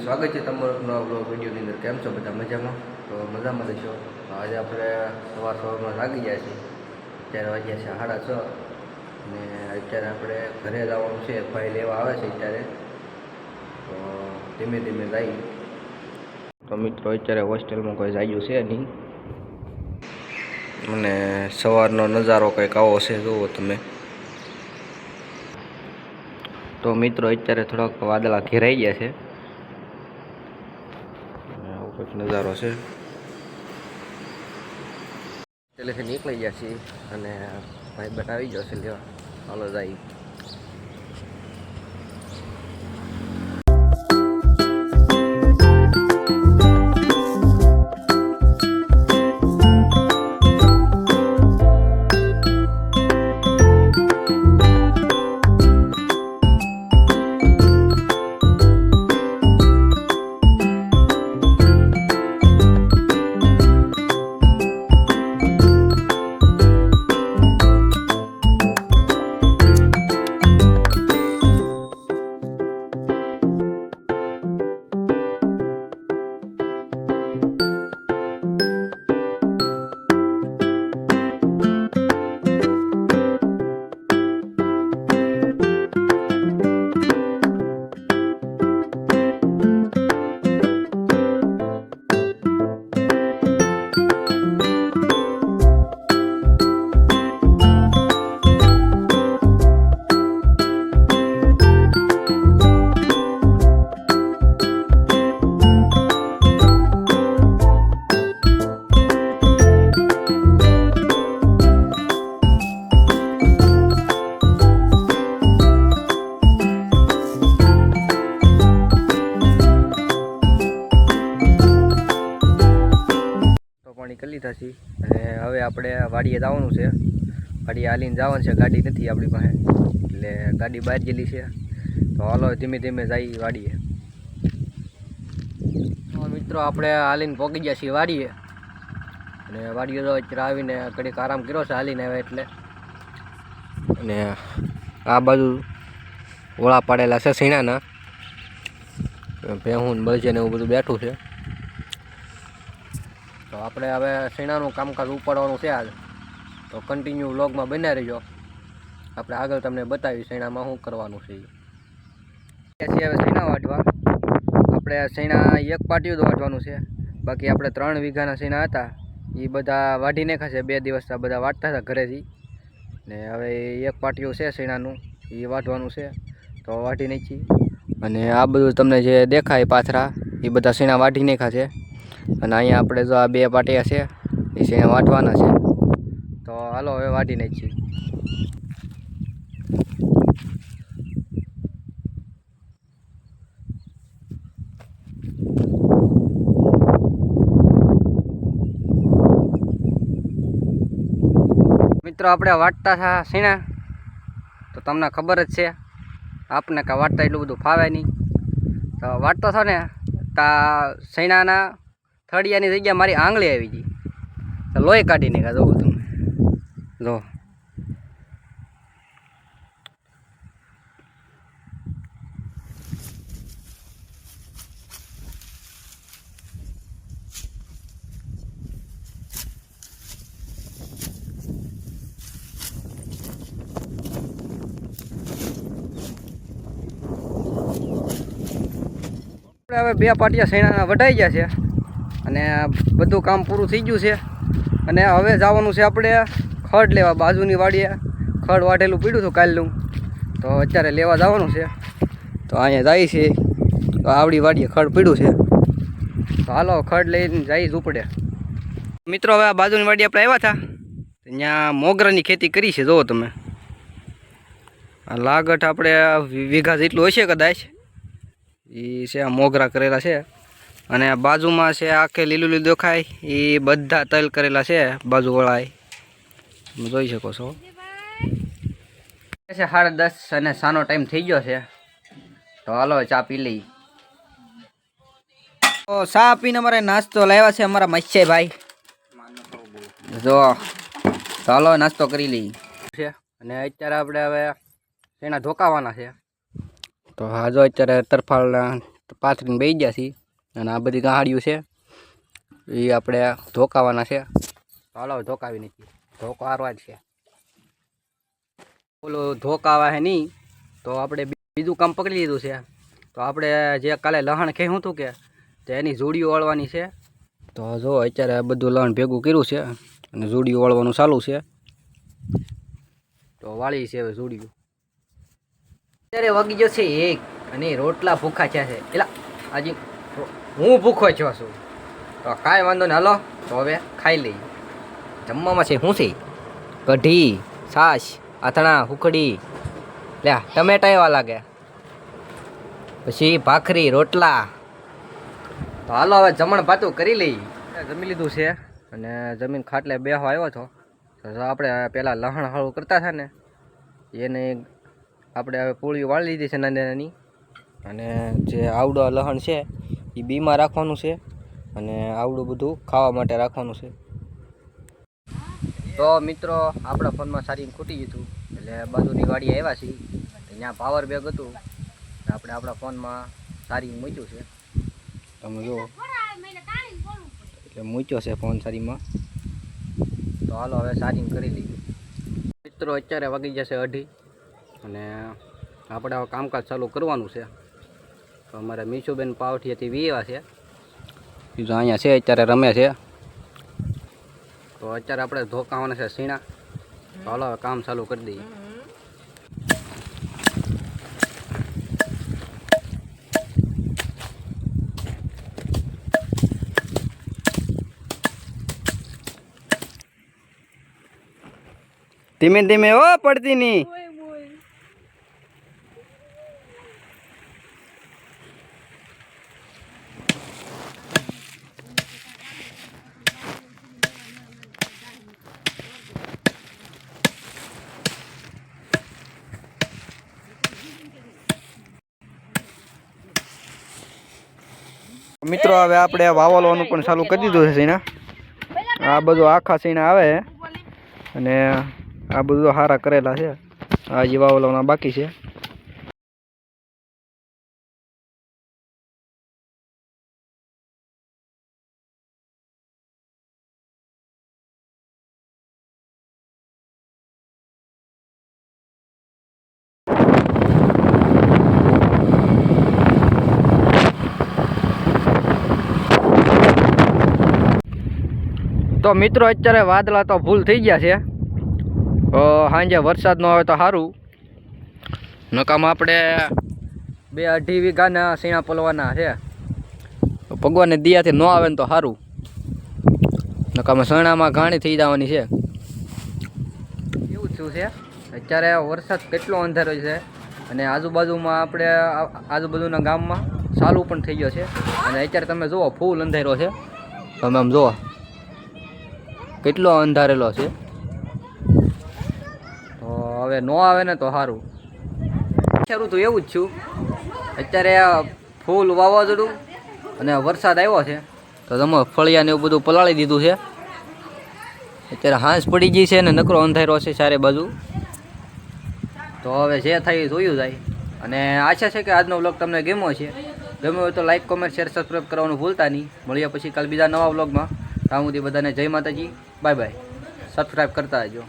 સ્વાગત છે તમારું નવા બ્લોગ વિડીયોની અંદર। કેમ છો બધા? મજામાં? તો મજામાં છો? આજે આપણે સવારમાં લાગી જાય છે, અત્યારે વાગ્યા છે 6:30 અને અત્યારે આપણે ઘરે જવાનું છે, ભાઈ લેવા આવે છે અત્યારે, તો ધીમે ધીમે જઈએ। તો મિત્રો અત્યારે હોસ્ટેલમાં કોઈ જાયું છે નહીં અને સવારનો નજારો કંઈક આવો છે, જુઓ તમે। તો મિત્રો અત્યારે થોડાક વાદળા ઘેરાઈ ગયા છે, આવો કંઈક નજારો છે। પેલેથી નીકળી ગયા છીએ અને ભાઈ બનાવી ગયો છે લેવા, હાલો જાય। કરી લીધા છીએ અને હવે આપણે વાડીએ જવાનું છે। વાડીએ હાલીને જવાનું છે, ગાડી નથી આપણી પાસે, એટલે ગાડી બહાર ગયેલી છે, તો હાલો ધીમે ધીમે જઈએ વાડીએ। તો મિત્રો આપણે હાલીને પહોંચી ગયા છીએ વાડીએ અને વાડીએ તો અત્યારે આવીને ઘડીક આરામ કર્યો છે હાલીને આવે એટલે, અને આ બાજુ ઓળા પાડેલા છે સીણાના, ભેહું બળજે ને એવું બધું બેઠું છે। તો આપણે હવે શેણાનું કામકાજ ઉપાડવાનું છે આજ, તો કન્ટિન્યુ વ્લોગમાં બન્યા રહેજો, આપણે આગળ તમને બતાવી શેણામાં શું કરવાનું છે। હવે શેણા વાટવા આપણે શેણા એક પાટિયું જ વાટવાનું છે, બાકી આપણે 3 વીઘાના શેણા હતા એ બધા વાઢી નાખ્યા છે, 2 દિવસ બધા વાટતા હતા ઘરેથી, ને હવે એક પાટિયું છે શેણાનું એ વાટવાનું છે, તો વાટી નાખી। અને આ બધું તમને જે દેખાય પાથરા એ બધા શેણા વાટી નાખ્યા છે, અને અહીંયા આપણે જો આ 2 પાટિયા છે એ શેણા વાટવાના છે, તો હાલો હવે વાટી નાખીએ। મિત્રો આપણે વાટતા હતા શેણા, તો તમને ખબર જ છે આપને કાં વાટતા એટલું બધું ફાવે નહીં, તો વાટતો થો ને તા શેણાના થળિયાની જગ્યા મારી આંગળી આવી ગઈ, તો લોહી કાઢી નાખ્યા, જોવો તમે જો। હવે 2 પાટિયા શેણાના વઢાઈ ગયા છે અને બધું કામ પૂરું થઈ ગયું છે, અને હવે જવાનું છે આપણે ખડ લેવા બાજુની વાડીએ। ખડ વાઢેલું પીડ્યું હતું કાલનું, તો અત્યારે લેવા જવાનું છે, તો અહીંયા જાય છે, તો આવડી વાડીએ ખડ પીડ્યું છે, તો હાલો ખડ લઈને જઈ ઝૂંપડે। મિત્રો હવે આ બાજુની વાડી આપણે આવ્યા હતા, ત્યાં મોગરાની ખેતી કરી છે, જુઓ તમે, આ લાગટ આપણે વીઘા જેટલું હશે કદાચ, એ છે આ મોગરા કરેલા છે, અને બાજુમાં છે આખે લીલું લીલું દેખાય એ બધા તલ કરેલા છે બાજુવાળા, જોઈ શકો છો। 10:30 અને સાનો ટાઈમ થઈ ગયો છે, તો હાલો ચા પી લઈ। તો ચા પીને અમારે નાસ્તો લાવ્યા છે અમારા મચ્છાઈ ભાઈ, જો ચાલો નાસ્તો કરી લઈ છે। અને અત્યારે આપણે હવે એના ધોકાવાના છે, તો હા જો અત્યારે તરફાળના પાથરીને બેસી ગયા છીએ અને આ બધી ગાહડિયું છે એ આપણે ધોકાવાના છે. હાલો ધોકાવી નથી, ધોકો હારવા જ છે. ઓલો ધોકાવા હે નહીં તો આપણે બીજું કામ પકડી લીધું છે. તો આપણે જે કાલે લહણ ખેવું હતું કે તો એની જોડીઓ વાળવાની છે. તો જો અત્યારે બધું લહણ ભેગું કર્યું છે અને જોડીઓ વાળવાનું ચાલુ છે. તો વાળી છે હવે જોડીઓ. અત્યારે વાગી ગયો છે 1 અને રોટલા ભૂખા થયા છે. એલા આજે હું ભૂખો થયો છું. તો કાંઈ વાંધો નહીં, હાલો તો હવે ખાઈ લઈએ. જમવામાં છે શું છે? કઢી, છાશ, આથણા, હુકડી, લ્યા ટમેટા એવા લાગે, પછી ભાખરી, રોટલા. તો હાલો હવે જમણ ભાતું કરી લઈએ. જમી લીધું છે અને જમીન ખાટલે બેહવા આવ્યો હતો. તો આપણે પહેલાં લહણ હળવું કરતા હતા ને એને આપણે હવે પૂળી વાળી લીધી છે નાની નાની. અને જે આવડો લહણ છે એ બીમાં રાખવાનું છે અને આવડું બધું ખાવા માટે રાખવાનું છે. તો મિત્રો આપણા ફોનમાં સારી ખૂટી ગયું એટલે બાજુની વાડી આવ્યા છીએ. ત્યાં પાવર બેગ હતું આપણે આપણા ફોનમાં સારી મૂક્યું છે. તમે જુઓ એટલે મૂક્યો છે ફોન સારીમાં. તો હાલો હવે સારી કરી લઈએ. મિત્રો અત્યારે વાગી જશે 2:30 અને આપણે હવે કામકાજ ચાલુ કરવાનું છે. તો અમારે મીશુબેન પાવઠીએથી વીવા છે, બીજું અહીંયા છે અત્યારે રમે છે. તો અત્યારે આપણે ધોકાવાના છે સીણા. તો હાલો હવે કામ ચાલુ કરી દઈએ. ધીમે ધીમે ઓ પડતી નહીં. મિત્રો હવે આપણે વાવલવાનું પણ ચાલુ કરી દીધું છે સીણા. આ બધું આખા સીણા આવે અને આ બધું સારા કરેલા છે. આ જે વાવલવાના બાકી છે. તો મિત્રો અત્યારે વાદળા તો ફૂલ થઈ ગયા છે. સાંજે વરસાદ ન આવે તો સારું. નકામાં આપણે 2-2.5 વીઘાના સીણા પલવાના છે. ભગવાનને દિયાથી ન આવે ને તો સારું. નકામાં સણામાં ઘાણી થઈ જવાની છે. એવું થયું છે અત્યારે વરસાદ કેટલો અંધારો છે અને આજુબાજુમાં આપણે આજુબાજુના ગામમાં ચાલુ પણ થઈ ગયો છે. અને અત્યારે તમે જુઓ ફૂલ અંધારો છે. તમે આમ જુઓ કેટલો અંધારેલો છે. તો હવે ન આવે ને તો સારું. સારું તો એવું જ છું. અત્યારે ફૂલ વાવાઝોડું અને વરસાદ આવ્યો છે તો તમે ફળિયાને એવું બધું પલાળી દીધું છે. અત્યારે હાંસ પડી ગઈ છે ને નકરો અંધારો છે ચારે બાજુ. તો હવે જે થાય એ જોયું જાય. અને આશા છે કે આજનો વ્લોગ તમને ગમ્યો છે. ગમ્યો હોય તો લાઈક, કોમેન્ટ, શેર, સબસ્ક્રાઈબ કરવાનું ભૂલતા નહીં. મળીએ પછી કાલ બીજા નવા વ્લોગમાં. ત્યાં સુધી બધાને જય માતાજી, બાય બાય. સબસ્ક્રાઈબ કરતા રહેજો.